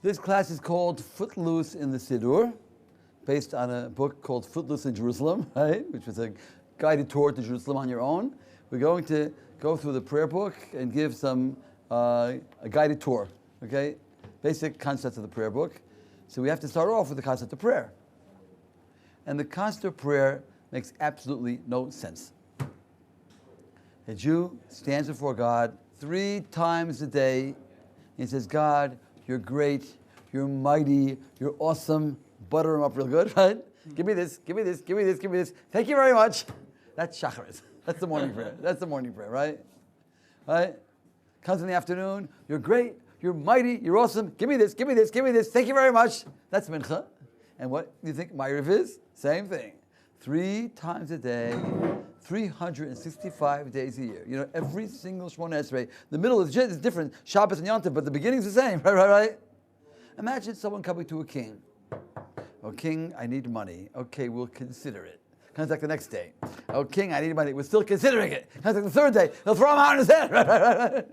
This class is called Footloose in the Siddur, based on a book called Footloose in Jerusalem, right? Which was a guided tour to Jerusalem on your own. We're going to go through the prayer book and give some a guided tour, okay? Basic concepts of the prayer book. So we have to start off with the concept of prayer. And the concept of prayer makes absolutely no sense. A Jew stands before God 3 times a day and says, God, you're great, you're mighty, you're awesome. Butter him up real good, right? Give me this, give me this, give me this, give me this. Thank you very much. That's shacharis. That's the morning prayer. That's the morning prayer, right? Right? Comes in the afternoon, you're great, you're mighty, you're awesome. Give me this, give me this, give me this. Thank you very much. That's mincha. And what do you think Ma'ariv is? Same thing. 3 times a day, 365 days a year. You know, every single Shemona Esrei. The middle is different, Shabbos and Yom Tov, but the beginning's the same, right? Imagine someone coming to a king. Oh, king, I need money. Okay, we'll consider it. Comes back the next day. Oh, king, I need money. We're still considering it. Comes back the third day. They'll throw him out in his head. Right.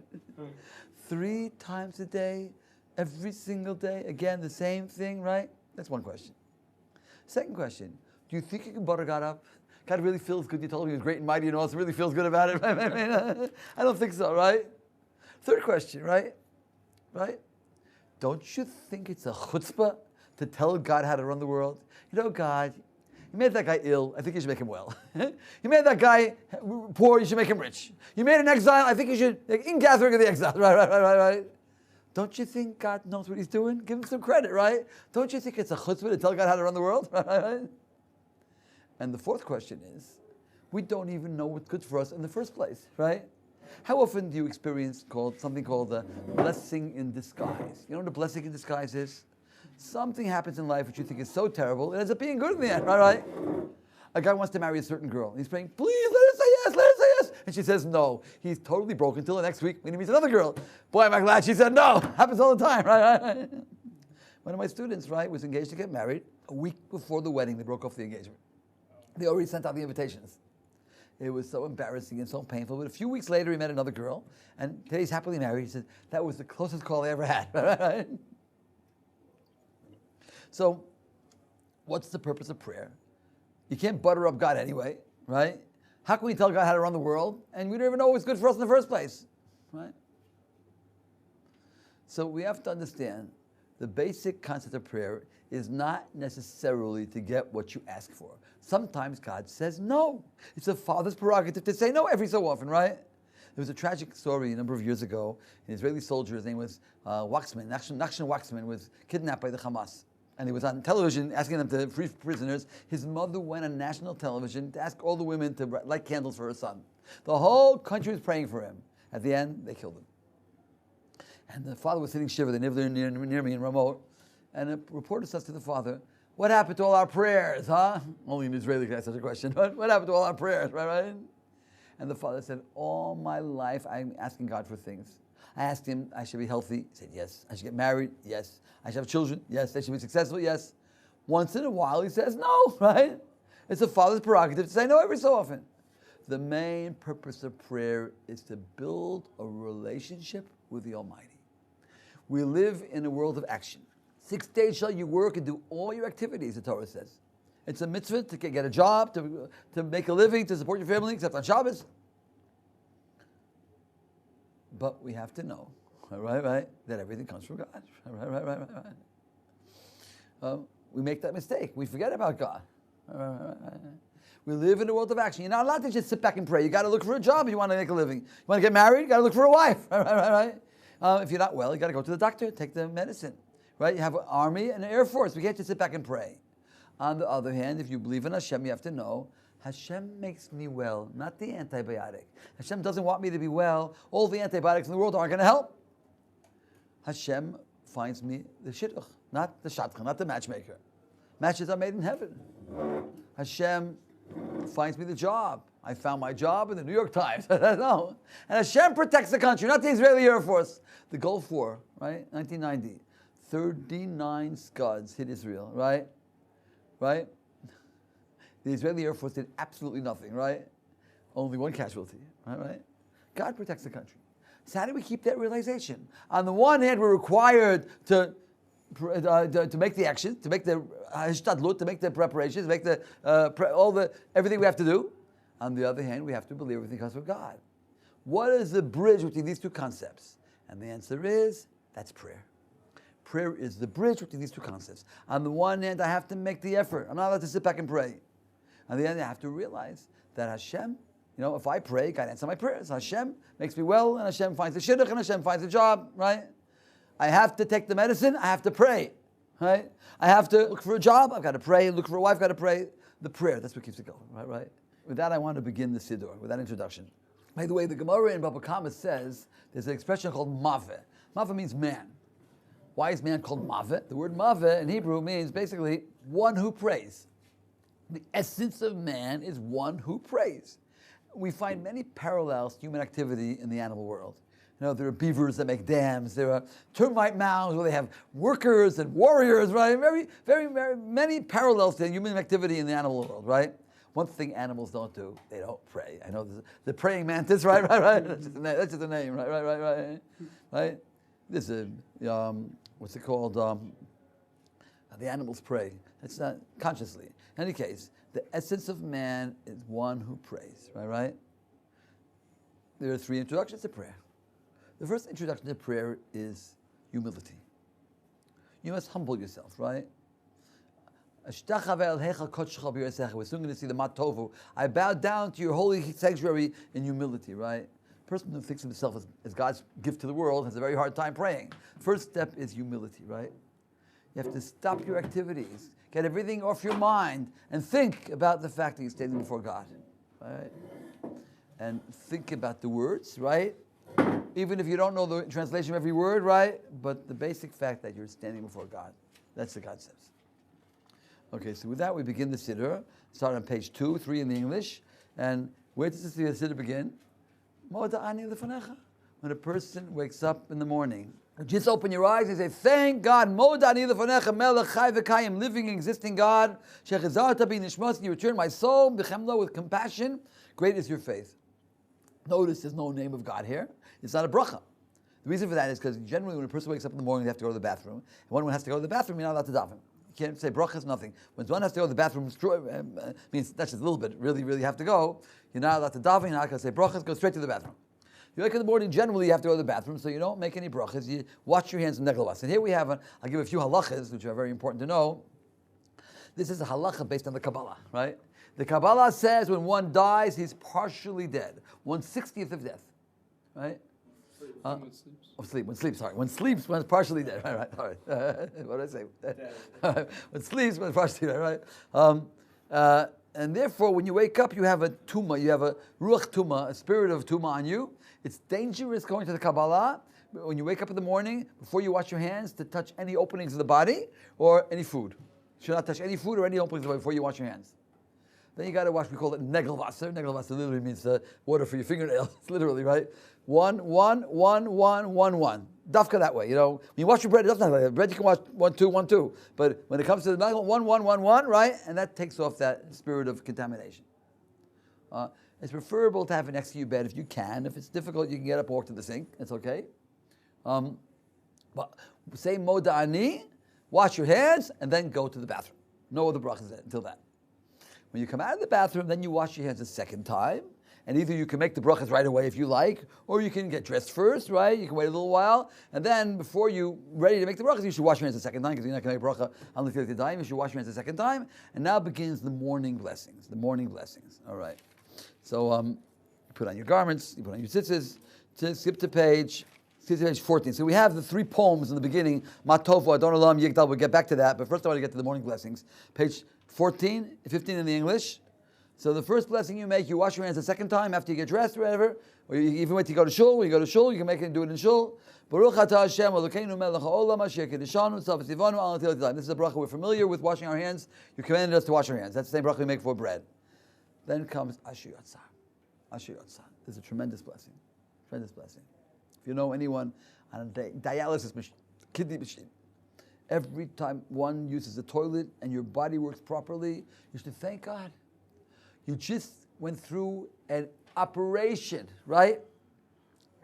3 times a day, every single day. Again, the same thing, right? That's one question. Second question. Do you think you can butter God up? God really feels good. You told him he was great and mighty and awesome. Really feels good about it. I don't think so, right? Third question, right? Right? Don't you think it's a chutzpah to tell God how to run the world? You know, God, you made that guy ill. I think you should make him well. You made that guy poor. You should make him rich. You made an exile. I think you should, in gathering of the exiles. Right. Don't you think God knows what he's doing? Give him some credit, right? Don't you think it's a chutzpah to tell God how to run the world? Right? And the fourth question is, we don't even know what's good for us in the first place, right? How often do you experience something called a blessing in disguise? You know what a blessing in disguise is? Something happens in life which you think is so terrible, it ends up being good in the end, right? A guy wants to marry a certain girl. He's praying, please let her say yes, let her say yes. And she says no. He's totally broken until the next week when he meets another girl. Boy, am I glad she said no. Happens all the time, right? One of my students, right, was engaged to get married. A week before the wedding, they broke off the engagement. They already sent out the invitations. It was so embarrassing and so painful. But a few weeks later, he met another girl. And today he's happily married. He said, that was the closest call I ever had, right? So, what's the purpose of prayer? You can't butter up God anyway, right? How can we tell God how to run the world? And we don't even know what's good for us in the first place, right? So we have to understand the basic concept of prayer is not necessarily to get what you ask for. Sometimes God says no. It's a father's prerogative to say no every so often, right? There was a tragic story a number of years ago. An Israeli soldier, his name was Waxman, Nachshon Waxman, was kidnapped by the Hamas. And he was on television asking them to free prisoners. His mother went on national television to ask all the women to light candles for her son. The whole country was praying for him. At the end, they killed him. And the father was sitting shiva. They lived there near me in remote. And a reporter says to the father, what happened to all our prayers, huh? Only an Israeli can ask such a question. What happened to all our prayers, right? And the father said, all my life I'm asking God for things. I asked him, I should be healthy. He said, yes. I should get married. Yes. I should have children. Yes. They should be successful. Yes. Once in a while, he says no, right? It's a father's prerogative to say no every so often. The main purpose of prayer is to build a relationship with the Almighty. We live in a world of action. 6 days shall you work and do all your activities, the Torah says. It's a mitzvah to get a job, to make a living, to support your family, except on Shabbos. But we have to know, right, that everything comes from God. Right. We make that mistake. We forget about God. Right. We live in a world of action. You're not allowed to just sit back and pray. You got to look for a job if you want to make a living. You want to get married? You got to look for a wife. Right. If you're not well, you got to go to the doctor, take the medicine. Right? You have an army and an air force. We can't just sit back and pray. On the other hand, if you believe in Hashem, you have to know Hashem makes me well, not the antibiotic. Hashem doesn't want me to be well. All the antibiotics in the world aren't going to help. Hashem finds me the shidduch, not the shadchan, not the matchmaker. Matches are made in heaven. Hashem finds me the job. I found my job in the New York Times. No. And Hashem protects the country, not the Israeli Air Force. The Gulf War, right? 1990. 39 Scuds hit Israel, right? Right? The Israeli Air Force did absolutely nothing, right? Only one casualty, right? God protects the country. So how do we keep that realization? On the one hand, we're required to to make the action, to make the hishtadlut, to make the preparations, make the everything we have to do. On the other hand, we have to believe everything comes from God. What is the bridge between these two concepts? And the answer is, that's prayer. Prayer is the bridge between these two concepts. On the one hand, I have to make the effort. I'm not allowed to sit back and pray. On the other hand, I have to realize that Hashem, if I pray, God answers my prayers. Hashem makes me well, and Hashem finds the shidduch, and Hashem finds a job, right? I have to take the medicine, I have to pray, right? I have to look for a job, I've got to pray. Look for a wife, I've got to pray. The prayer, that's what keeps it going, right? With that, I want to begin the Siddur, with that introduction. By the way, the Gemara in Baba Kama says there's an expression called maveh. Maveh means man. Why is man called maveh? The word maveh in Hebrew means basically one who prays. The essence of man is one who prays. We find many parallels to human activity in the animal world. There are beavers that make dams. There are termite mounds where they have workers and warriors, right? Very, very, very many parallels to human activity in the animal world, right? One thing animals don't do, they don't pray. I know this, the praying mantis, right? That's just a name, right? This is what's it called? The animals pray. It's not consciously. In any case, the essence of man is one who prays, right? There are three introductions to prayer. The first introduction to prayer is humility. You must humble yourself, right? We're soon going to see the Matovu. I bow down to your holy sanctuary in humility, right? A person who thinks of himself as God's gift to the world has a very hard time praying. First step is humility, right? You have to stop your activities, get everything off your mind, and think about the fact that you're standing before God, right? And think about the words, right? Even if you don't know the translation of every word, right? But the basic fact that you're standing before God. That's the concepts. Okay, so with that we begin the Siddur. Start on page 2, 3 in the English. And where does the Siddur begin? When a person wakes up in the morning, just open your eyes and say, thank God, living, existing God. You return my soul with compassion. Great is your faith. Notice there's no name of God here. It's not a bracha. The reason for that is because generally when a person wakes up in the morning, they have to go to the bathroom. And when one has to go to the bathroom, you're not allowed to daven. You can't say brachas, nothing. When one has to go to the bathroom, means that's just a little bit, really, really have to go. You're not allowed to daven, you're not going to say brachas, go straight to the bathroom. You wake up in the morning, generally you have to go to the bathroom, so you don't make any brachas. You wash your hands in neglavas. And here we have, I'll give a few halachas, which are very important to know. This is a halacha based on the Kabbalah, right? The Kabbalah says when one dies, he's partially dead. 1/60th of death, right? When sleeps, one's partially dead. Right. All right. What did I say? When sleeps, one's partially dead. Right. And therefore, when you wake up, you have a tuma, you have a ruach tuma, a spirit of tuma on you. It's dangerous going to the Kabbalah when you wake up in the morning before you wash your hands to touch any openings of the body or any food. You should not touch any food or any openings of the body before you wash your hands. Then you got to wash. We call it negelwasser. Negelwasser literally means water for your fingernails. It's literally right. 1, 1, 1, 1, 1, 1. Dafka that way. When you wash your bread, it doesn't have like that. Bread you can wash 1, 2, 1, 2. But when it comes to the negel, 1, 1, 1, 1, right? And that takes off that spirit of contamination. It's preferable to have it next to your bed if you can. If it's difficult, you can get up and walk to the sink. It's okay. But say moda'ani, wash your hands, and then go to the bathroom. No other brachas until that. When you come out of the bathroom, then you wash your hands a second time. And either you can make the brachas right away if you like, or you can get dressed first, right? You can wait a little while. And then before you're ready to make the brachas, you should wash your hands a second time, because you're not going to make bracha unless you take the time. You should wash your hands a second time. And now begins the morning blessings. The morning blessings. All right. So you put on your garments, you put on your tzitzis, skip to page 14. So we have the 3 poems in the beginning. Matovu, Adon Olam, Yigdal. We'll get back to that. But first I want to get to the morning blessings. Page 14, 15 in the English. So the first blessing you make, you wash your hands a second time after you get dressed or whatever. Or you even wait to go to shul. When you go to shul, you can make it and do it in shul. Baruch atah Hashem, Elokeinu melech haolam, asher kiddushanu tzavos tivanu al natil tzilayim. This is a bracha we're familiar with, washing our hands. You commanded us to wash our hands. That's the same bracha we make for bread. Then comes Asher Yatzah. Asher Yatzah. This is a tremendous blessing. Tremendous blessing. If you know anyone on a dialysis machine, kidney machine, every time one uses the toilet and your body works properly, you should thank God. You just went through an operation, right?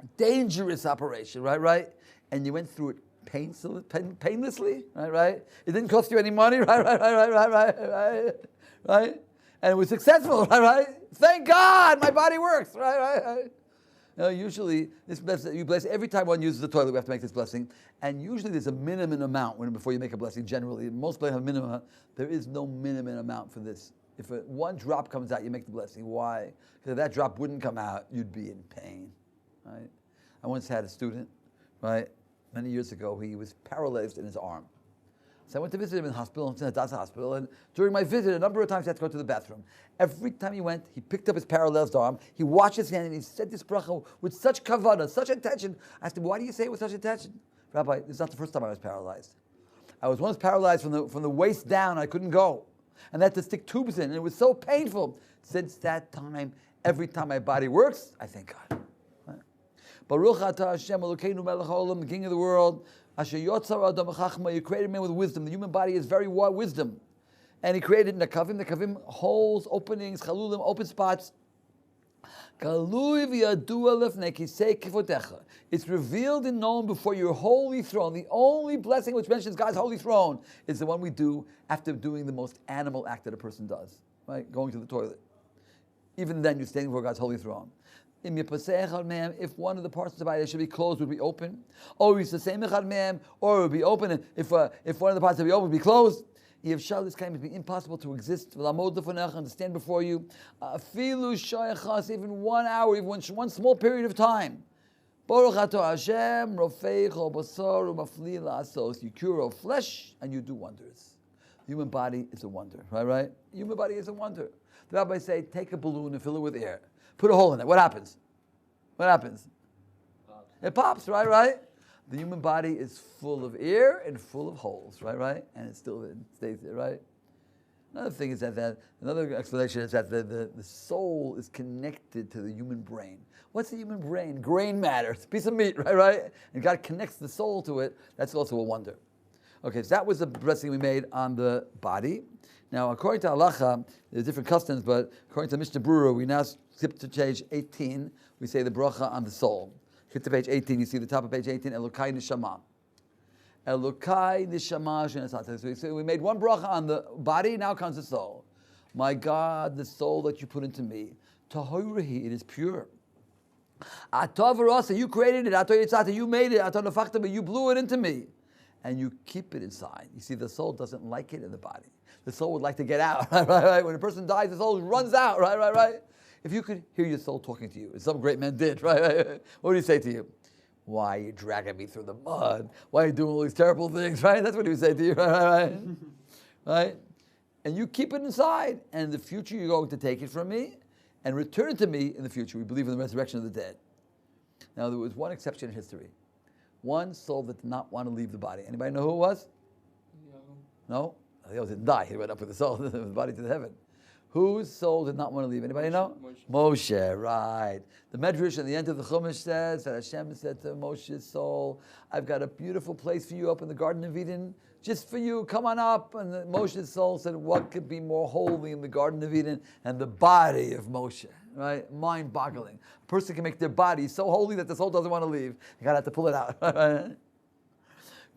A dangerous operation, right? And you went through it painlessly, right? It didn't cost you any money, right? And it was successful, right? Thank God, my body works, right? Usually, this blessing, you bless every time one uses the toilet. We have to make this blessing, and usually there's a minimum amount before you make a blessing. Generally, most places have a minimum. There is no minimum amount for this. If one drop comes out, you make the blessing. Why? Because if that drop wouldn't come out, you'd be in pain, right? I once had a student, right? Many years ago, he was paralyzed in his arm. So I went to visit him in the hospital, in Hadassah Hospital, and during my visit, a number of times he had to go to the bathroom. Every time he went, he picked up his paralyzed arm, he washed his hand, and he said this bracha with such kavanah, such intention. I asked him, why do you say it with such intention? Rabbi, this is not the first time I was paralyzed. I was once paralyzed from the waist down, I couldn't go. And I had to stick tubes in, and it was so painful. Since that time, every time my body works, I thank God. Baruch atah Hashem Elokeinu melech haolam, the King of the world. Asher yotzar adam chachma, you created man with wisdom. The human body is very wisdom. And he created nekavim. Nekavim, holes, openings, chalulim, open spots. It's revealed and known before your holy throne. The only blessing which mentions God's holy throne is the one we do after doing the most animal act that a person does, right? Going to the toilet. Even then, you're standing before God's holy throne. If one of the parts of the body should be closed, would be open. Or it's the same, or it would be open. If one of the parts that be open would be closed. This kind would be impossible to exist and to stand before you. Even 1 hour, even one small period of time. You cure all flesh and you do wonders. The human body is a wonder, right? The human body is a wonder. The rabbis say, take a balloon and fill it with air. Put a hole in it. What happens? It pops, right? The human body is full of air and full of holes, right? And it still stays there, right? Another thing is that another explanation is that the soul is connected to the human brain. What's the human brain? Grain matter. It's a piece of meat, right? And God connects the soul to it. That's also a wonder. Okay, so that was the blessing we made on the body. Now, according to halacha, there's different customs, but according to Mishnah Berurah, we now skip to page 18. We say the bracha on the soul. Hit to page 18. You see the top of page 18. Elokai neshama. Elokai neshama. So we made one bracha on the body. Now comes the soul. My God, the soul that you put into me. Tahorihi, it is pure. Atavarasa, you created it. Atoyitzata, you made it. Atonafachta, you blew it into me. And you keep it inside. You see, the soul doesn't like it in the body. The soul would like to get out, right? When a person dies, the soul runs out, right? If you could hear your soul talking to you, as some great man did, right? What would he say to you? Why are you dragging me through the mud? Why are you doing all these terrible things, right? That's what he would say to you, right? And you keep it inside, and in the future you're going to take it from me and return it to me in the future. We believe in the resurrection of the dead. Now, there was one exception in history. One soul that did not want to leave the body. Anybody know who it was? No? He didn't die. He went up with the soul, with the body to the heaven. Whose soul did not want to leave? Anybody know? Moshe, right. The Medrash at the end of the Chumash says that Hashem said to Moshe's soul, I've got a beautiful place for you up in the Garden of Eden, just for you, come on up. And Moshe's soul said, what could be more holy in the Garden of Eden and the body of Moshe, right? Mind-boggling. A person can make their body so holy that the soul doesn't want to leave. You got to have to pull it out, right?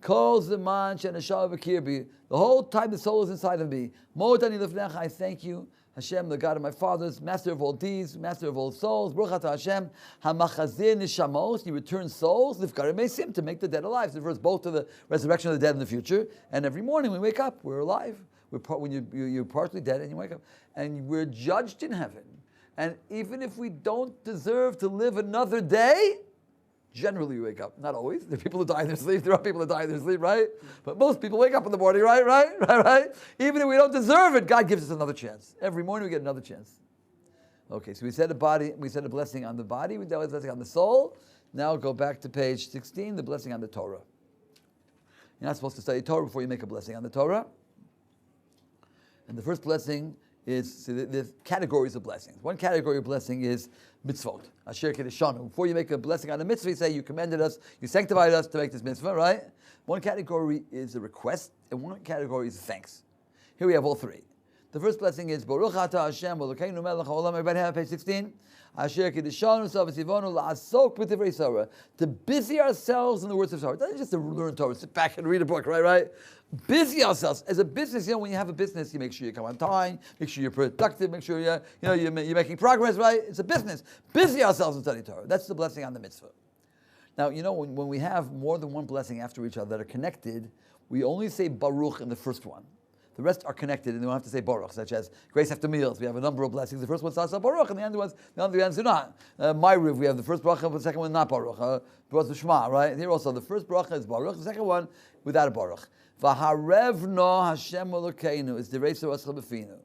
Calls the man the whole time the soul is inside of me. I thank you, Hashem, the God of my fathers, master of all deeds, master of all souls. Baruch atah Hashem, hamachazir nishamos. You return souls, to make the dead alive. It refers both to the resurrection of the dead in the future, and every morning we wake up, we're alive. When you're partially dead and you wake up, and we're judged in heaven. And even if we don't deserve to live another day, generally we wake up. Not always. There are people who die in their sleep. There are people who die in their sleep, right? But most people wake up in the morning, right? Even if we don't deserve it, God gives us another chance. Every morning we get another chance. Okay, so we said a blessing on the body, we said a blessing on the soul. Now go back to page 16, the blessing on the Torah. You're not supposed to study Torah before you make a blessing on the Torah. And the first blessing is, so there's categories of blessings. One category of blessing is mitzvot. Asher kedeshanu. Before you make a blessing on a mitzvah, you say you commended us, you sanctified us to make this mitzvah, right? One category is a request, and one category is thanks. Here we have all three. The first blessing is Baruch Ata Hashem Elokeinu Melech Haolam. Everybody have page 16. Asher Kiddishanu Savasivonu La'asok B'Divrei Torah. To busy ourselves in the words of Torah. It doesn't just to learn Torah, sit back and read a book, right? Busy ourselves. As a business, when you have a business, you make sure you come on time, make sure you're productive, make sure you're making progress, right? It's a business. Busy ourselves in studying Torah. That's the blessing on the mitzvah. Now, when we have more than one blessing after each other that are connected, we only say Baruch in the first one. The rest are connected, and we don't have to say Baruch, such as grace after meals. We have a number of blessings. The first one starts out Baruch, and the other ones do not. Ma'ariv, we have the first bracha, but the second one not Baruch. Baruch Shema, right? Here also, the first bracha is Baruch, the second one without a Baruch. V'harevno Hashem Elokeinu is the reisa Raschel B'finu.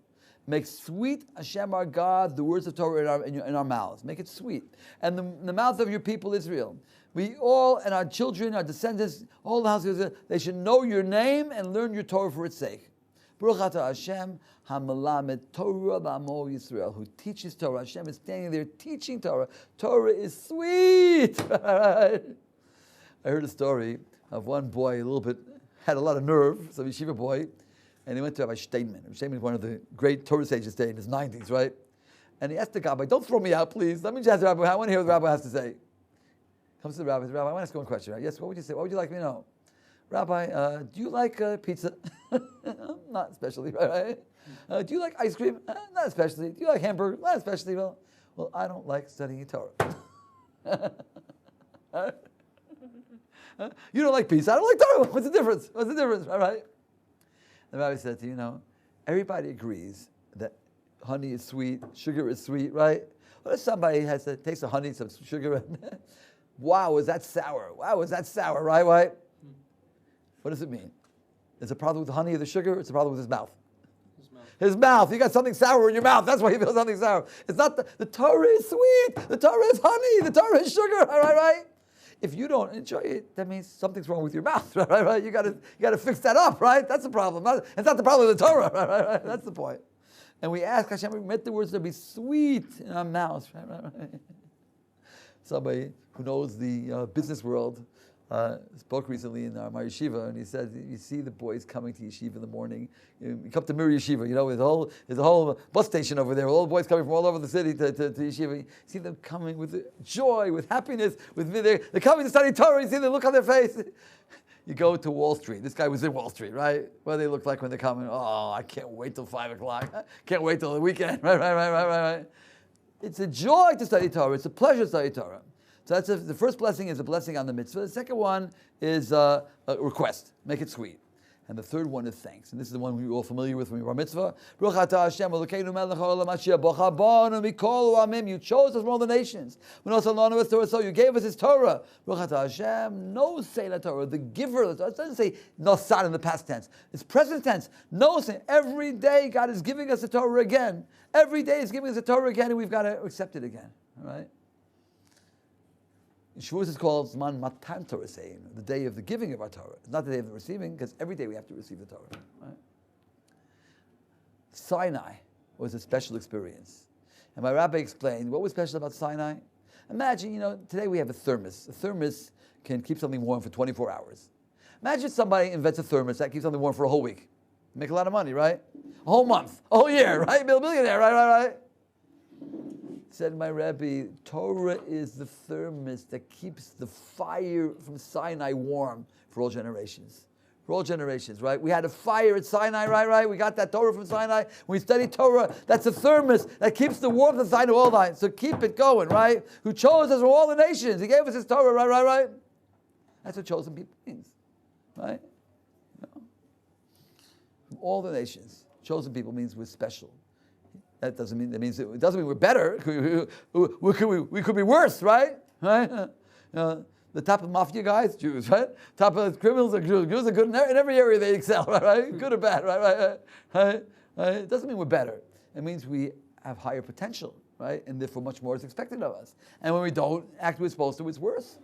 Make sweet Hashem our God the words of Torah in our mouths. Make it sweet, and the mouth of your people Israel. We all and our children, our descendants, all the houses of Israel, they should know your name and learn your Torah for its sake. Baruch Ata Hashem HaMelamed Torah B'Amo Yisrael, who teaches Torah. Hashem is standing there teaching Torah. Torah is sweet. I heard a story of one boy, had a lot of nerve, some yeshiva boy, and he went to Rabbi Steinman. Rabbi Steinman is one of the great Torah sages today in his 90s, right? And he asked the rabbi, "Don't throw me out, please. Let me just ask the rabbi. I want to hear what the rabbi has to say." Comes to the rabbi. Rabbi, I want to ask you one question. Right? Yes, what would you say? What would you like me to know? Rabbi, do you like pizza? Not especially, right? Do you like ice cream? Not especially. Do you like hamburger? Not especially. Well, I don't like studying Torah. You don't like pizza? I don't like Torah. What's the difference? All right. The rabbi said to you, everybody agrees that honey is sweet, sugar is sweet, right? What if somebody has to taste of honey, some sugar, and wow, is that sour? Wow, is that sour, right? What does it mean? Is it a problem with the honey or the sugar, or it's a problem with his mouth? His mouth. You got something sour in your mouth. That's why you feel something sour. It's not the Torah is sweet. The Torah is honey. The Torah is sugar. Right? If you don't enjoy it, that means something's wrong with your mouth. Right? You got to fix that up. Right? That's the problem. It's not the problem with the Torah. Right? That's the point. And we ask Hashem, we meant the words to be sweet in our mouths. Right? Somebody who knows the business world spoke recently in my yeshiva, and he said, "You see the boys coming to yeshiva in the morning. You come to Mir Yeshiva, there's a whole bus station over there. All the boys coming from all over the city to yeshiva. You see them coming with joy, with happiness, they're coming to study Torah. You see the look on their face." You go to Wall Street. This guy was in Wall Street, right? What do they look like when they're coming? Oh, I can't wait till 5 o'clock. Can't wait till the weekend. Right. It's a joy to study Torah. It's a pleasure to study Torah. So the first blessing is a blessing on the mitzvah. The second one is a request. Make it sweet. And the third one is thanks. And this is the one we're all familiar with from your mitzvah. Baruch Ata Hashem Elokeinu Melech Haolam Asher Bocha Banu Mikol U'amim. You chose us from all the nations. So you gave us His Torah. Baruch Ata Hashem. No say la Torah. The giver of the Torah. It doesn't say Nosad in the past tense. It's present tense. No say. Every day God is giving us the Torah again. Every day He's giving us the Torah again, and we've got to accept it again. All right? Shavuos is called Zman Matan Torah Sein, the day of the giving of our Torah. It's not the day of the receiving, because every day we have to receive the Torah. Right? Sinai was a special experience. And my rabbi explained what was special about Sinai. Imagine, today we have a thermos. A thermos can keep something warm for 24 hours. Imagine somebody invents a thermos that keeps something warm for a whole week. Make a lot of money, right? A whole month, a whole year, right? Be a millionaire, right? Said my Rabbi, Torah is the thermos that keeps the fire from Sinai warm for all generations. For all generations, right? We had a fire at Sinai, right? We got that Torah from Sinai. When we study Torah, that's a thermos that keeps the warmth of Sinai all night. So keep it going, right? Who chose us from all the nations. He gave us His Torah, right? That's what chosen people means, right? From all the nations. Chosen people means we're special. That doesn't mean, it doesn't mean we're better. We could be worse, right? The top of mafia guys, Jews, right? Top of criminals are Jews. Jews are good in every area they excel, right? Good or bad, right? It doesn't mean we're better. It means we have higher potential, right? And therefore much more is expected of us. And when we don't act we're supposed to, it's worse.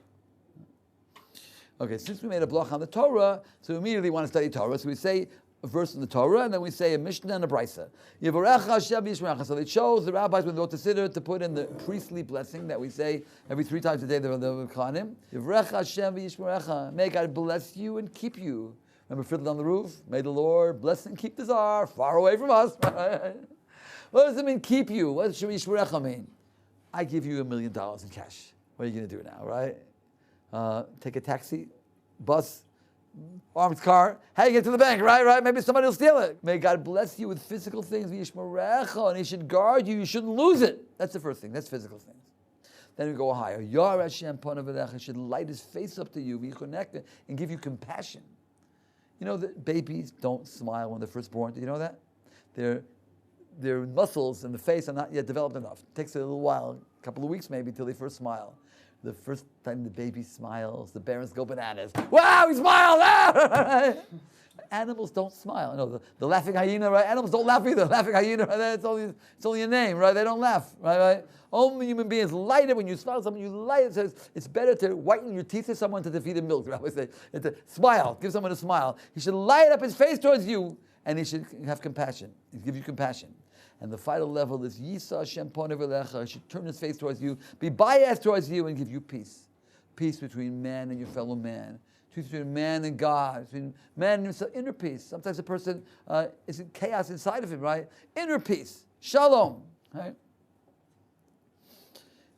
Okay, since we made a block on the Torah, so we immediately want to study Torah. So we say a verse in the Torah, and then we say a Mishnah and a Brisa. So they chose the rabbis when they wrote the Siddur to put in the priestly blessing that we say every 3 times a day. The Kahanim. May God bless you and keep you. Remember Fiddler on the Roof? May the Lord bless and keep the Tsar far away from us. What does it mean, keep you? What does Shemishmerecha mean? I give you $1 million in cash. What are you going to do now, right? Take a taxi, bus, armed car. How do you get to the bank, right? Maybe somebody will steal it. May God bless you with physical things, and He should guard you. You shouldn't lose it. That's the first thing. That's physical things. Then we go higher. Yar Hashem panav elecha, should light His face up to you, be connected, and give you compassion. You know that babies don't smile when they're first born. Do you know that? Their muscles in the face are not yet developed enough. It takes a little while, a couple of weeks maybe, till they first smile. The first time the baby smiles, the parents go bananas. Wow, he smiled! Ah! Animals don't smile. No, the laughing hyena, right? Animals don't laugh either. Laughing hyena, right? It's only a name, right? They don't laugh, right? Only human beings light it when you smile at someone. You light it. So it's better to whiten your teeth to someone to defeat a milk. Rabbi say, smile. Give someone a smile. He should light up his face towards you, and he should have compassion. He give you compassion. And the final level is Yisa Hashem Ponev Elecha. He should turn his face towards you, be biased towards you, and give you peace. Peace between man and your fellow man. Peace between man and God. Between man and himself. Inner peace. Sometimes a person is in chaos inside of him, right? Inner peace. Shalom. Right?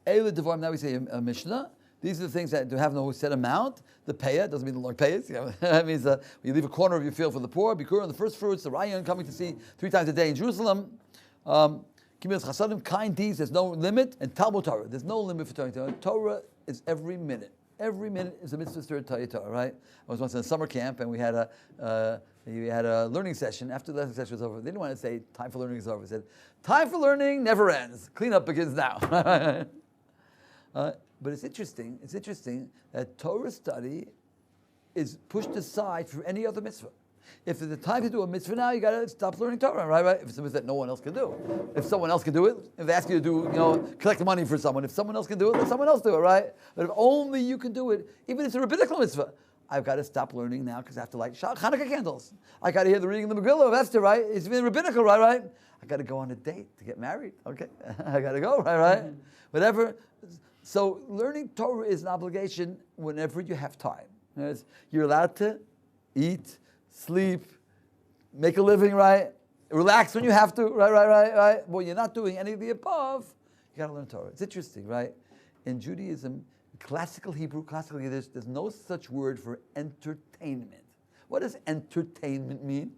Eile Devarim, now we say a Mishnah. These are the things that have no set amount. The payah doesn't mean the Lord pays. That means you leave a corner of your field for the poor. Bikur on the first fruits. The Ryan coming to see 3 times a day in Jerusalem. Kind deeds, there's no limit, and Talmud Torah, there's no limit for Torah. Torah is every minute. Every minute is a mitzvah to Torah, right? I was once in a summer camp, and we had a learning session. After the lesson session was over, they didn't want to say time for learning is over. They said, time for learning never ends. Cleanup begins now. But it's interesting that Torah study is pushed aside for any other mitzvah. If there's a time to do a mitzvah now, you got to stop learning Torah, right? If it's something that no one else can do. If someone else can do it, if they ask you to do, collect money for someone, if someone else can do it, let someone else do it, right? But if only you can do it, even if it's a rabbinical mitzvah, I've got to stop learning now because I have to light Hanukkah candles. I got to hear the reading of the Megillah of Esther, right? It's been rabbinical, right? I got to go on a date to get married, okay? I got to go, right? Whatever. So learning Torah is an obligation whenever you have time. You're allowed to eat, sleep, make a living, right? Relax when you have to, right? Well, you're not doing any of the above. You got to learn Torah. It's interesting, right? In Judaism, classical Hebrew, there's no such word for entertainment. What does entertainment mean?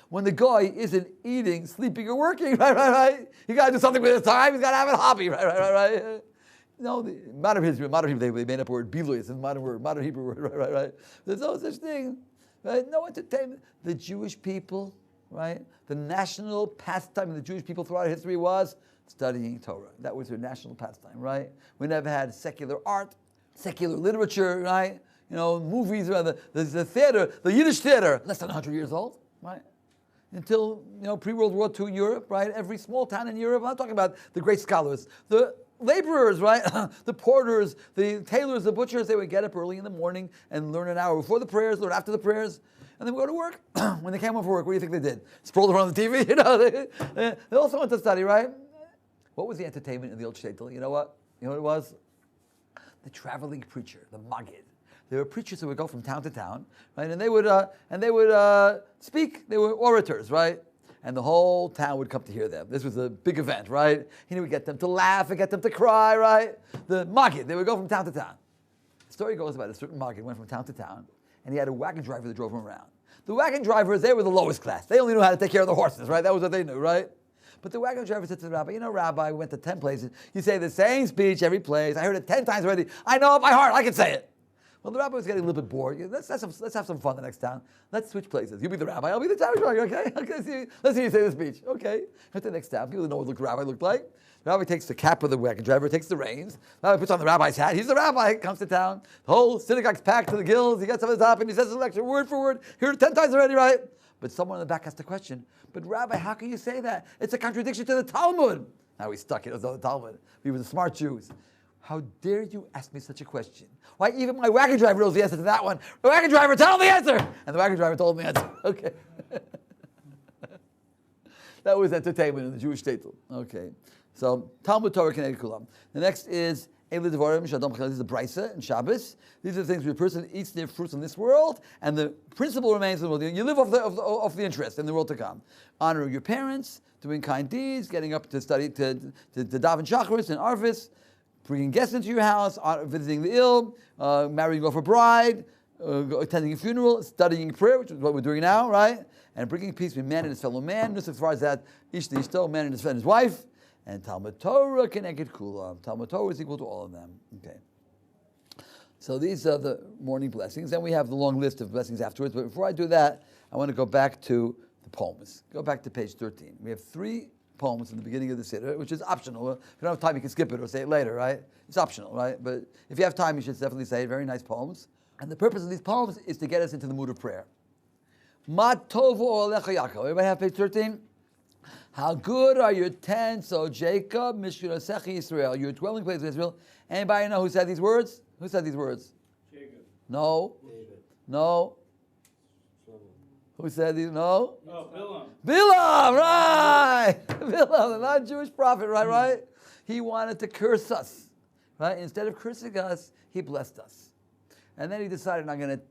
When the guy isn't eating, sleeping, or working, right? You got to do something with his time. He's got to have a hobby, right? No, the modern Hebrew, they made up a word, bilu. It's a modern Hebrew word, right? There's no such thing. Right? No entertainment. The Jewish people, right? The national pastime of the Jewish people throughout history was studying Torah. That was their national pastime, right? We never had secular art, secular literature, right? Movies, the theater, the Yiddish theater, less than 100 years old, right? Until, pre-World War II Europe, right? Every small town in Europe, I'm not talking about the great scholars, the laborers, right? The porters, the tailors, the butchers, they would get up early in the morning and learn an hour before the prayers, learn after the prayers, and then go to work. When they came home from work, what do you think they did? Sprawled around the TV? They also went to study, right? What was the entertainment in the old shtetl? You know what? You know what it was? The traveling preacher, the maggid. There were preachers who would go from town to town, right? And they would speak. They were orators, right? And the whole town would come to hear them. This was a big event, right? He would get them to laugh and get them to cry, right? The maggid, they would go from town to town. The story goes about a certain maggid went from town to town, and he had a wagon driver that drove him around. The wagon drivers, they were the lowest class. They only knew how to take care of the horses, right? That was what they knew, right? But the wagon driver said to the rabbi, Rabbi, we went to 10 places. You say the same speech every place. I heard it 10 times already. I know it by heart. I can say it. Well, the rabbi was getting a little bit bored. Let's have some fun the next town. Let's switch places. You be the rabbi, I'll be the town driver, okay? Let's see you say the speech. Okay. Go to the next town. People know what the rabbi looked like. The rabbi takes the cap of the wagon driver, takes the reins. The rabbi puts on the rabbi's hat. He's the rabbi. Comes to town. The whole synagogue's packed to the gills. He gets up at the top and he says the lecture word for word. Heard it 10 times already, right? But someone in the back has the question. But Rabbi, how can you say that? It's a contradiction to the Talmud. Now he's stuck. He doesn't know the Talmud. We were the smart Jews. How dare you ask me such a question? Why, even my wagon driver knows the answer to that one. The wagon driver, tell him the answer! And the wagon driver told him the answer. Okay. That was entertainment in the Jewish shtetl. Okay. So, Talmud Torah Keneged Kulam. The next is These are the Brisa and Shabbos. These are the things where a person eats their fruits in this world, and the principle remains in the world. You live off the interest in the world to come. Honoring your parents, doing kind deeds, getting up to study, to daven Shacharis and Arvis, bringing guests into your house, visiting the ill, marrying off a bride, attending a funeral, studying prayer, which is what we're doing now, right? And bringing peace between man and his fellow man. Just as far as that, Ish Ishto, man and his wife. And Talmud Torah Keneged Kulam. Talmud Torah is equal to all of them. Okay. So these are the morning blessings. Then we have the long list of blessings afterwards. But before I do that, I want to go back to the poems. Go back to page 13. We have 3 poems in the beginning of the Siddur, which is optional. If you don't have time, you can skip it or say it later, right? It's optional, right? But if you have time, you should definitely say it. Very nice poems. And the purpose of these poems is to get us into the mood of prayer. Ma tovu olecha Yaakov. Everybody have page 13? How good are your tents, O Jacob, Mishkanasechi Israel, your dwelling place in Israel. Anybody know who said these words? Who said these words? Jacob. No. David. No. Who said these? No. Oh, Bilam. Bilam, right. Bilam, the non-Jewish prophet, right? He wanted to curse us, right? Instead of cursing us, he blessed us. And then he decided, I'm going to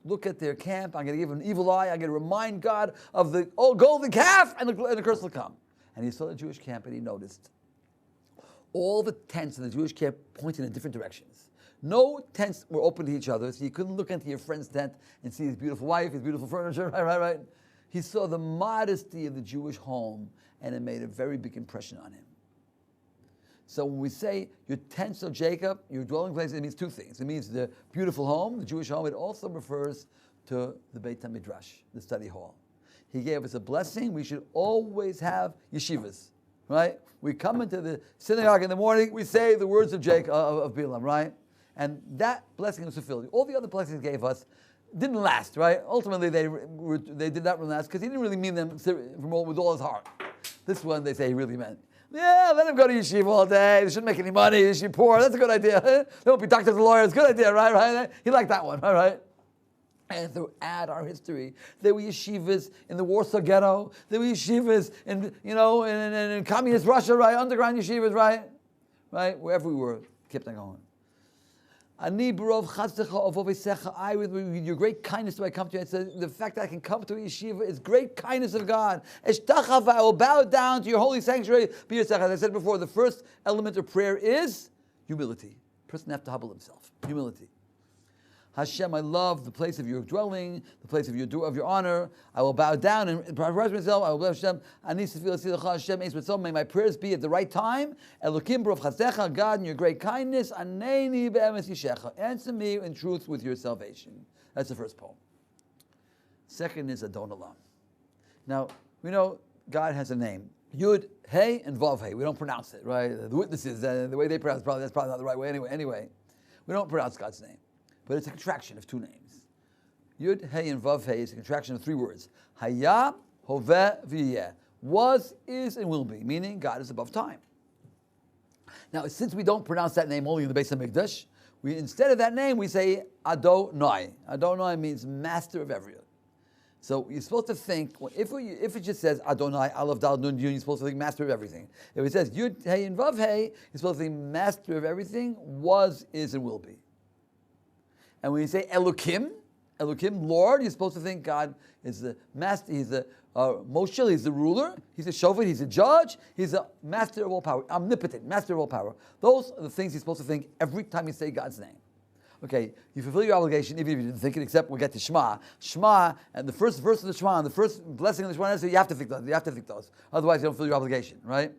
look at their camp, I'm going to give them an evil eye, I'm going to remind God of the old golden calf, and the curse will come. And he saw the Jewish camp, and he noticed all the tents in the Jewish camp pointed in different directions. No tents were open to each other, so you couldn't look into your friend's tent and see his beautiful wife, his beautiful furniture, right? He saw the modesty of the Jewish home, and it made a very big impression on him. So when we say your tents of Jacob, your dwelling place, it means 2 things. It means the beautiful home, the Jewish home. It also refers to the Beit HaMidrash, the study hall. He gave us a blessing. We should always have yeshivas, right? We come into the synagogue in the morning, we say the words of Jacob, of Bilam, right? And that blessing was fulfilled. All the other blessings he gave us didn't last, right? Ultimately, they did not really last because he didn't really mean them with all his heart. This one, they say he really meant. Yeah, let him go to yeshiva all day. They shouldn't make any money. They should be poor. That's a good idea. They won't be doctors and lawyers. Good idea, right? He liked that one, all right? And throughout our history, there were yeshivas in the Warsaw Ghetto. There were yeshivas in communist Russia, right? Underground yeshivas, right? Wherever we were, kept on going. Ani barov chasdecha of ovesecha. I, with your great kindness, do I come to you. It says the fact that I can come to a yeshiva is great kindness of God. Eshtachava, I will bow down to your holy sanctuary. As I said before, the first element of prayer is humility. A person has to humble himself. Humility. Hashem, I love the place of your dwelling, the place of your honor. I will bow down and prostrate myself. I will bless Hashem. Hashem, may my prayers be at the right time. Elokim b'rov chasecha, God, in your great kindness. Aneni be'emes yishecha. Answer me in truth with your salvation. That's the first poem. Second is Adon Olam. Now, we know God has a name. Yud, Hey, and Vav, Hey. We don't pronounce it, right? The witnesses, the way they pronounce it, that's probably not the right way anyway. We don't pronounce God's name. But it's a contraction of 2 names. Yud, Hey, and Vav, Hey is a contraction of 3 words. Haya, Hoveh, V'yeh. Was, is, and will be. Meaning God is above time. Now, since we don't pronounce that name only in the Beis HaMikdash, instead of that name, we say Adonai. Adonai means master of everything. So you're supposed to think, if it just says Adonai, Aleph, Dal, Nun, Yud, you're supposed to think master of everything. If it says Yud, Hey, and Vav, Hey, you're supposed to think master of everything, was, is, and will be. And when you say Elokim, Lord, you're supposed to think God is the master, he's the Moshel, he's the ruler, he's the Shofet, he's the judge, he's the master of all power, omnipotent, master of all power. Those are the things you're supposed to think every time you say God's name. Okay, you fulfill your obligation even if you didn't think it, except we'll get to Shema. Shema, and the first verse of the Shema, and the first blessing of the Shema, you have to think those. Otherwise you don't fulfill your obligation, right?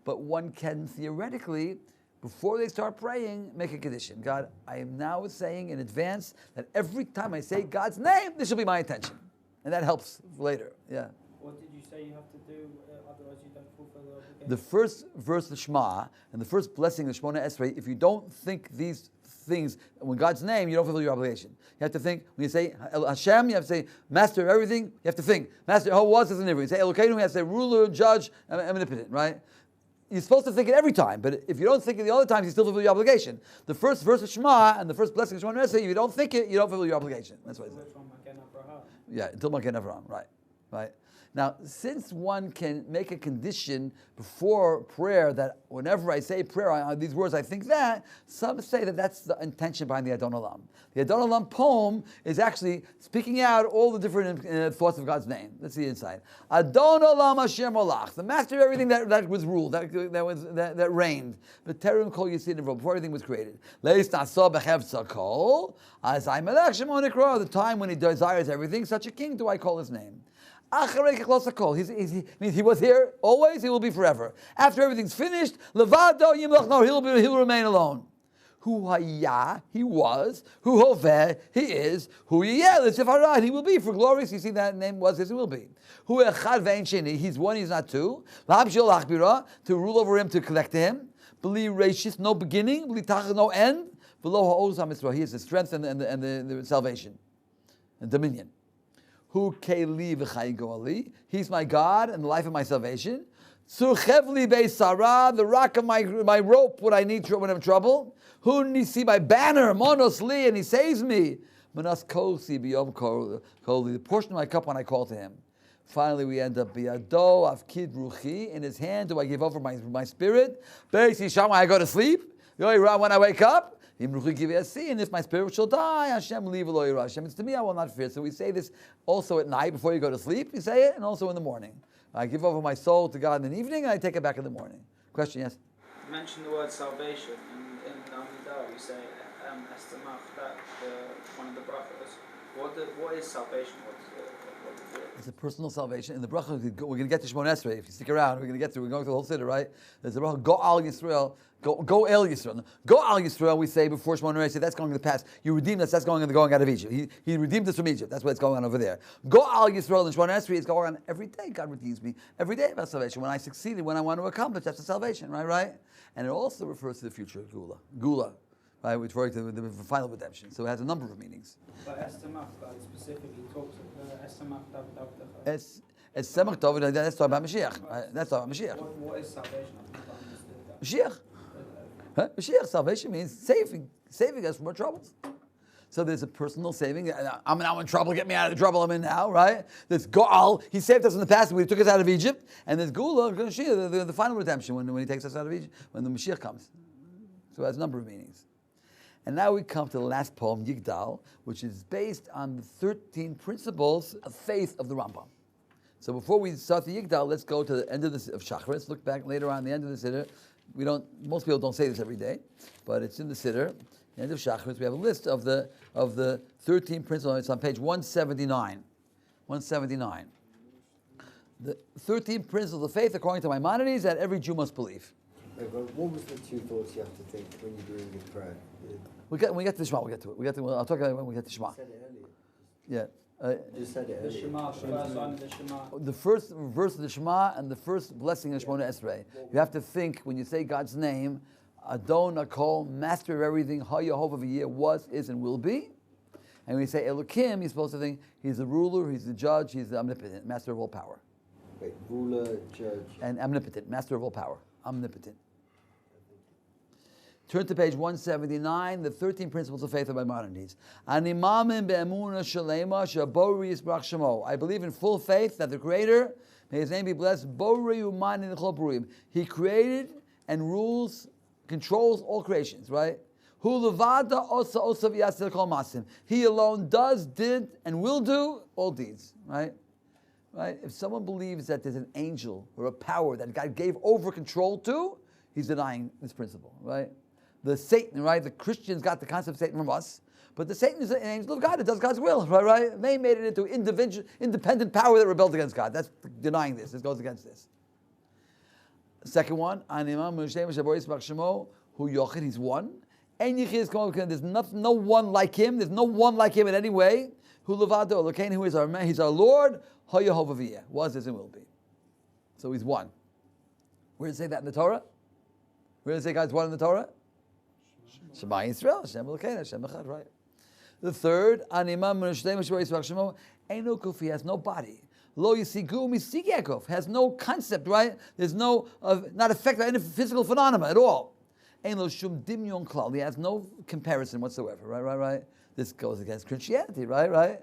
But one can theoretically, before they start praying, make a condition. God, I am now saying in advance that every time I say God's name, this will be my intention. And that helps later. Yeah. What did you say you have to do, otherwise you don't fulfill the obligation? The first verse of the Shema and the first blessing of the Shemona Esrei, if you don't think these things, when God's name, you don't fulfill your obligation. You have to think, when you say Hashem, you have to say master of everything, you have to think. Master, who was this and everything. You say Elokeinu, you have to say ruler, judge, and omnipotent, right? You're supposed to think it every time, but if you don't think it the other times, you still fulfill your obligation. The first verse of Shema and the first blessing of Shema, if you don't think it, you don't fulfill your obligation. That's what it says. Yeah, until Magen Avraham, right. Now, since one can make a condition before prayer that whenever I say prayer, these words, I think that, some say that that's the intention behind the Adon Olam. The Adon Olam poem is actually speaking out all the different thoughts of God's name. Let's see inside. Adon Olam Asher Molach, the master of everything that was ruled, that reigned. B'terem kol yisid nivro, before everything was created. Leis nasa b'chevtza kol, as I melech shemon ikra, the time when he desires everything, such a king do I call his name. Means he was here always, he will be forever. After everything's finished, levado yimlach, no, he'll remain alone. Hu hayah, he was. Hu hoveh, he is. Hu yiyeh, l'tzifara, he will be for glorious. You see that name was as he will be. Hu echad ve'en sheni, he's one, he's not two. L'habshil achbira, to rule over him, to collect him. B'li reishis, no beginning. B'li tachas, no end. V'lo ha'oz ha'mitzvah, he is the strength and the salvation and dominion. Hu keili v'chayin go'ali. He's my God and the life of my salvation. Surchevli be'sara, the rock of my rope, what I need when I'm in trouble. Hu nisi, my banner, monos li, and he saves me. Manas kosi b'yom koli, the portion of my cup when I call to him. Finally, we end up biyado avkid ruchi, in his hand do I give over my spirit. Beis yisham, when I go to sleep. When I wake up. And if my spirit shall die, Hashem leave Hashem. It's to me I will not fear. So we say this also at night before you go to sleep. You say it, and also in the morning. I give over my soul to God in the evening, and I take it back in the morning. Question, yes? You mentioned the word salvation in Amidah. You say Estamach, that one of the brachos. What is salvation? What is it? It's a personal salvation. In the bracha, we're going to get to Shemon Esrei. If you stick around, we're going to get to. We're going through the whole Siddur, right? There's a bracha, Go Al Yisrael. Go El Yisrael. Go Al Yisrael, we say before Shemon Esrei, that's going in the past. You redeemed us, that's going out of Egypt. He redeemed us from Egypt. That's what's going on over there. Go Al Yisrael and Shemon Esrei is going on every day. God redeems me every day about salvation. When I succeeded, when I want to accomplish, that's the salvation, right? And it also refers to the future of Gula. Right, we're referring to the final redemption. So it has a number of meanings. But Estamach, God specifically talks about Estamach Davdavdecha. Estamach David, that's talking about Mashiach. Right? That's talking about Mashiach. What is salvation? Mashiach. Huh? Mashiach, salvation means saving us from our troubles. So there's a personal saving. I'm now in trouble, get me out of the trouble I'm in now, right? There's Go'al, he saved us in the past when he took us out of Egypt. And there's Gula, the final redemption, when he takes us out of Egypt, when the Mashiach comes. So it has a number of meanings. And now we come to the last poem, Yigdal, which is based on the 13 principles of faith of the Rambam. So before we start the Yigdal, let's go to the end of Shachris. Look back later on the end of the Siddur. Most people don't say this every day, but it's in the Siddur. The end of Shachris, we have a list of the 13 principles. It's on page 179. 179. The 13 principles of faith according to Maimonides that every Jew must believe. But what was the two thoughts you have to think when you're doing your prayer? When we get to the Shema, we'll get to it. I'll talk about it when we get to Shema. You said it earlier. Yeah. You just said it The earlier. Shema, the first line of the Shema. The first verse of the Shema and the first blessing of Shemona Esrei. You have to think when you say God's name, Adon Akol, master of everything, Ha Yehovah V'yeh, was, is, and will be. And when you say Elokim, you're supposed to think He's the ruler, He's the judge, He's the omnipotent, master of all power. Wait, ruler, judge. And omnipotent, master of all power, omnipotent. Turn to page 179, the 13 principles of faith of Maimonides. I believe in full faith that the Creator, may His name be blessed, He created and rules, controls all creations, right? He alone does, did, and will do all deeds, right? Right? If someone believes that there's an angel or a power that God gave over control to, he's denying this principle, right? The Satan, right? The Christians got the concept of Satan from us, but the Satan is an angel of God. It does God's will, right? They made it into independent power that rebelled against God. That's denying this. This goes against this. Second one, who Yochid, he's one. There's no one like him. There's no one like him in any way. Who Levado, who is he's our Lord. Was, is, and will be. So he's one. Where does it say that in the Torah? Where does it say God's one in the Torah? Shema Yisrael, Hashem Elokeinu, Hashem Echad, right? The third, he has no body. Lo Yisigu Misig Yaakov, has no concept, right? There's no, not affected by any physical phenomena at all. Ein lo shum dimyon klal, he has no comparison whatsoever, right? This goes against Christianity, right?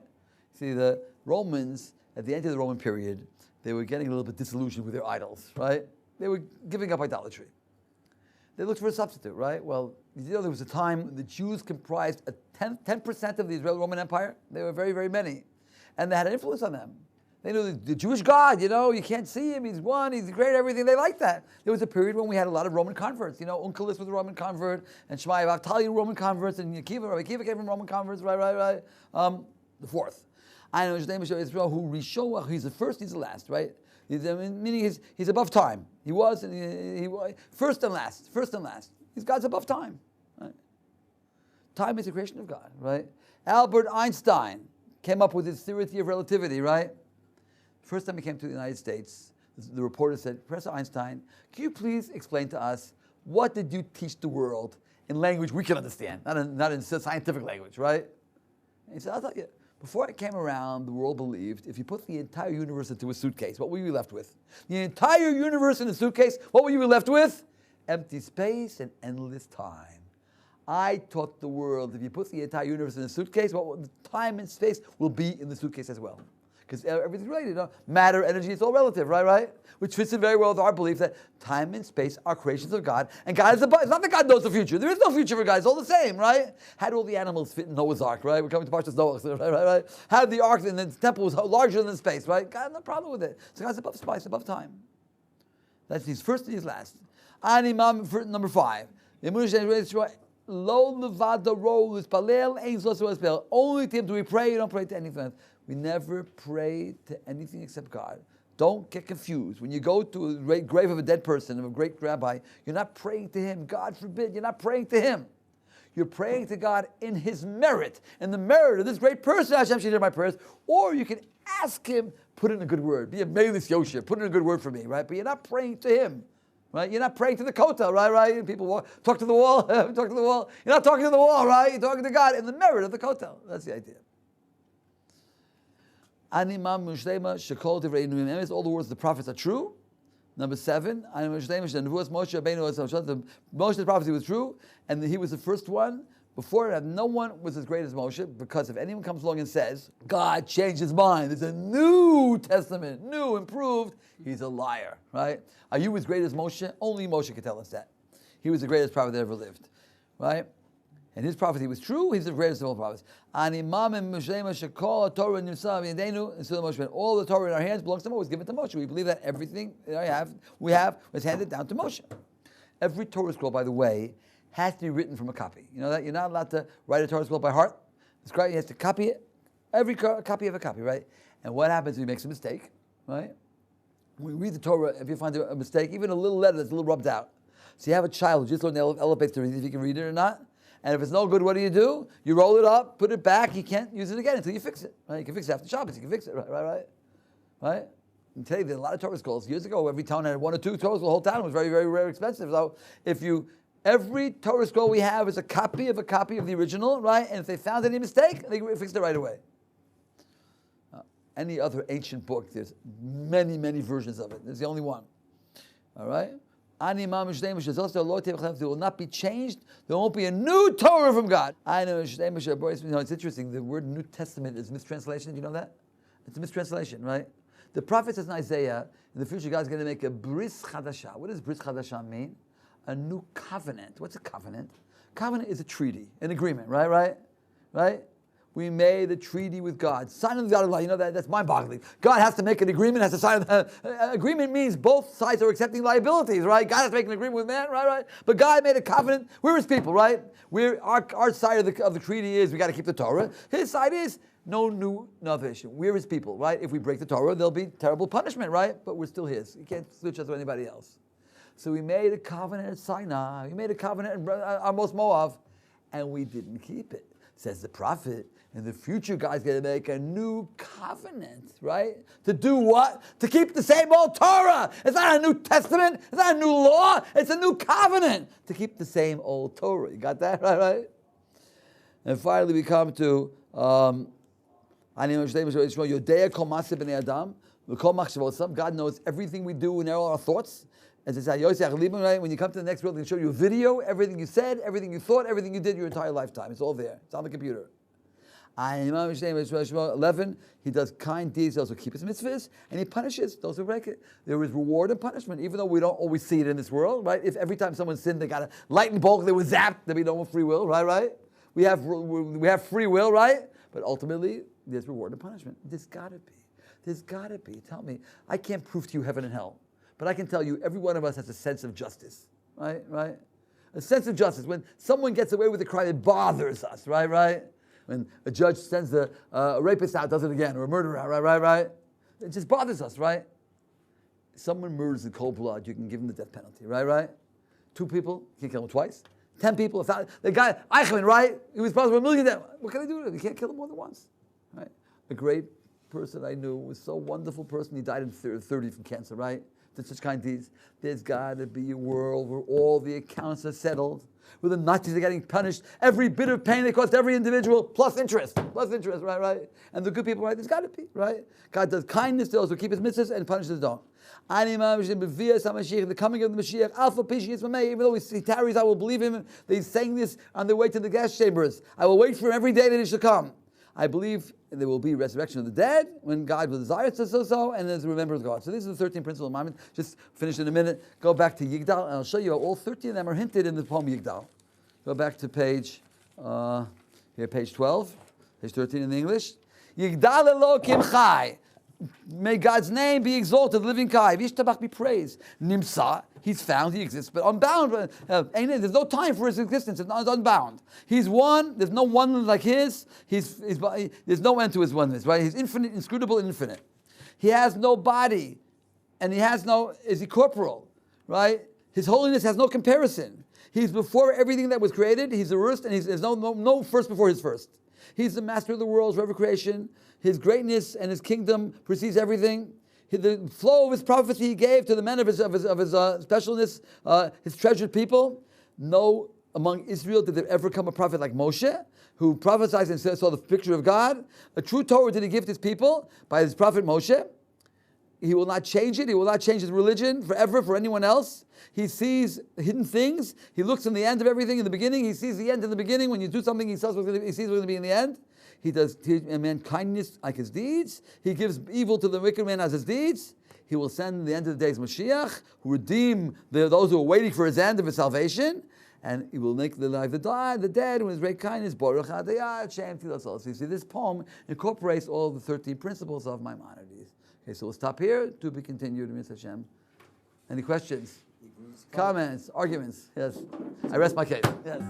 See, the Romans, at the end of the Roman period, they were getting a little bit disillusioned with their idols, right? They were giving up idolatry. They looked for a substitute, right? Well, there was a time the Jews comprised 10% of the Israeli Roman Empire. They were very, very many. And they had an influence on them. They knew the Jewish God, you can't see him, he's one, he's great, everything. They liked that. There was a period when we had a lot of Roman converts. Onkelos was a Roman convert, and Shmai Avtali were Roman converts, and Rabbi Akiva came from Roman converts, right. The fourth. I know his name is Israel, who Rishon, he's the first, he's the last, right? Meaning he's above time. He was, and he was first and last. He's God's above time. Right? Time is the creation of God, right? Albert Einstein came up with his theory of relativity, right? First time he came to the United States, the reporter said, Professor Einstein, can you please explain to us, what did you teach the world in language we can understand, not in scientific language, right? And he said, I'll tell you, before I came around, the world believed if you put the entire universe into a suitcase, what were you left with? The entire universe in a suitcase, what were you left with? Empty space and endless time. I taught the world, if you put the entire universe in a suitcase, the time and space will be in the suitcase as well. Because everything's related, matter, energy, it's all relative, right? Which fits in very well with our belief that time and space are creations of God, and God is above. It's not that God knows the future. There is no future for God. It's all the same, right? How do all the animals fit in Noah's Ark, right? We're coming to Parshas Noah, right? How did the Ark and the temple was larger than space, right? God had no problem with it. So God's above space, above time. That's his first and his last. Number 5. Lo levada ro l'spalel ein zos l'spalel. Only to him do we pray. You don't pray to anything else. We never pray to anything except God. Don't get confused. When you go to a grave of a dead person, of a great rabbi, you're not praying to him. God forbid, you're not praying to him. You're praying to God in his merit, in the merit of this great person. Hashem should hear my prayers. Or you can ask him, put in a good word. Be a Melis Yosher. Put in a good word for me, right? But you're not praying to him. Right? You're not praying to the kotel, right? People talk to the wall, talk to the wall. You're not talking to the wall, right? You're talking to God in the merit of the kotel. That's the idea. All the words of the prophets are true. Number 7, Moshe's prophecy was true, and he was the first one. Before it, no one was as great as Moshe, because if anyone comes along and says, God changed his mind, there's a new testament, new, improved, he's a liar, right? Are you as great as Moshe? Only Moshe could tell us that. He was the greatest prophet that ever lived, right? And his prophecy was true, he's the greatest of all prophets. All the Torah in our hands belongs to Moshe, was given to Moshe. We believe that everything that we have was handed down to Moshe. Every Torah scroll, by the way, has to be written from a copy. You know that? You're not allowed to write a Torah scroll by heart. The scribe has to copy it. Every copy of a copy, right? And what happens if he makes a mistake, right? When you read the Torah, if you find a mistake, even a little letter that's a little rubbed out. So you have a child who just learned the elevator to read if he can read it or not. And if it's no good, what do? You roll it up, put it back. You can't use it again until you fix it. Right? You can fix it after Shabbos. You can fix it, right? And today, there's a lot of Torah scrolls. Years ago, every town had 1 or 2 Torah scrolls. The whole town was very, very, very expensive. So every Torah scroll we have is a copy of the original, right? And if they found any mistake, they fixed it right away. Any other ancient book, there's many, many versions of it. There's the only one. All right? It will not be changed. There won't be a new Torah from God. It's interesting. The word New Testament is mistranslation. Do you know that? It's a mistranslation, right? The prophet says in Isaiah, in the future, God's going to make a bris chadasha. What does bris chadasha mean? A new covenant. What's a covenant? Covenant is a treaty, an agreement, right? We made a treaty with God. Sign of the God of law. You know that's mind-boggling. God has to make an agreement, has to sign. Agreement means both sides are accepting liabilities, right? God has to make an agreement with man, right? But God made a covenant. We're his people, right? Our side of the treaty is we got to keep the Torah. His side is no new innovation. We're his people, right? If we break the Torah, there'll be terrible punishment, right? But we're still his. You can't switch us to anybody else. So we made a covenant at Sinai. We made a covenant at Amos Moav, and we didn't keep it. Says the prophet. In the future, God's going to make a new covenant, right? To do what? To keep the same old Torah. It's not a New Testament. It's not a new law. It's a new covenant to keep the same old Torah. You got that, right? And finally, we come to God knows everything we do and all our thoughts. As it says, right? When you come to the next world, they show you a video, everything you said, everything you thought, everything you did your entire lifetime. It's all there. It's on the computer. 11, he does kind deeds, those who keep his mitzvahs, and he punishes those who break it. There is reward and punishment, even though we don't always see it in this world, right? If every time someone sinned, they got a lightning bolt, they were zapped, there'd be no more free will, right? We have free will, right? But ultimately, there's reward and punishment. There's got to be. Tell me, I can't prove to you heaven and hell, but I can tell you every one of us has a sense of justice, right? A sense of justice. When someone gets away with a crime, it bothers us, right? When a judge sends a rapist out, does it again, or a murderer out, right? It just bothers us, right? Someone murders in cold blood, you can give him the death penalty, right? 2 people, you can't kill them twice. 10 people, 1,000. The guy, Eichmann, right? He was responsible for 1 million deaths. What can I do to him? You can't kill him more than once, right? A great person I knew was so wonderful person. He died in 30 from cancer, right? Did such kind deeds. There's got to be a world where all the accounts are settled, where the Nazis are getting punished, every bit of pain they caused every individual, plus interest, right? And the good people, right? There's got to be, right? God does kindness to those who keep his mitzvahs and punishes those who don't. The coming of the Mashiach, Alpha Pishias Mamei, even though he tarries, I will believe him. They sang this on their way to the gas chambers. I will wait for him every day that he shall come. I believe there will be resurrection of the dead when God will desire to so, and there's remembrance of God. So these are the 13 principles of Mammon. Just finish in a minute. Go back to Yigdal, and I'll show you how all 13 of them are hinted in the poem Yigdal. Go back to page 12, page 13 in English. Yigdal Elokim Chai. May God's name be exalted, living Kai. Vishtabach be praised. Nimsa, he's found, he exists, but unbound. There's no time for his existence, it's unbound. He's one, there's no one like his. There's no end to his oneness, right? He's infinite, inscrutable, infinite. He has no body, and is he corporal, right? His holiness has no comparison. He's before everything that was created, he's the worst, and there's no first before his first. He's the master of the world's forever creation. His greatness and his kingdom precedes everything. The flow of his prophecy he gave to the men of his specialness, his treasured people. No among Israel did there ever come a prophet like Moshe, who prophesied and saw the picture of God. A true Torah did he give to his people by his prophet Moshe. He will not change it. He will not change his religion forever for anyone else. He sees hidden things. He looks in the end of everything in the beginning. He sees the end in the beginning. When you do something, he sees what's going to be in the end. He does teach man kindness like his deeds. He gives evil to the wicked man as his deeds. He will send the end of the days Mashiach, who redeem those who are waiting for his end of his salvation. And he will make the alive the dead with his great kindness. Baruch Adayah, Shem Tilasol. So you see, this poem incorporates all the 13 principles of Maimonides. Okay, so we'll stop here. To be continued, Mr. Hashem. Any questions? Comments? Arguments? Yes. I rest my case. Yes.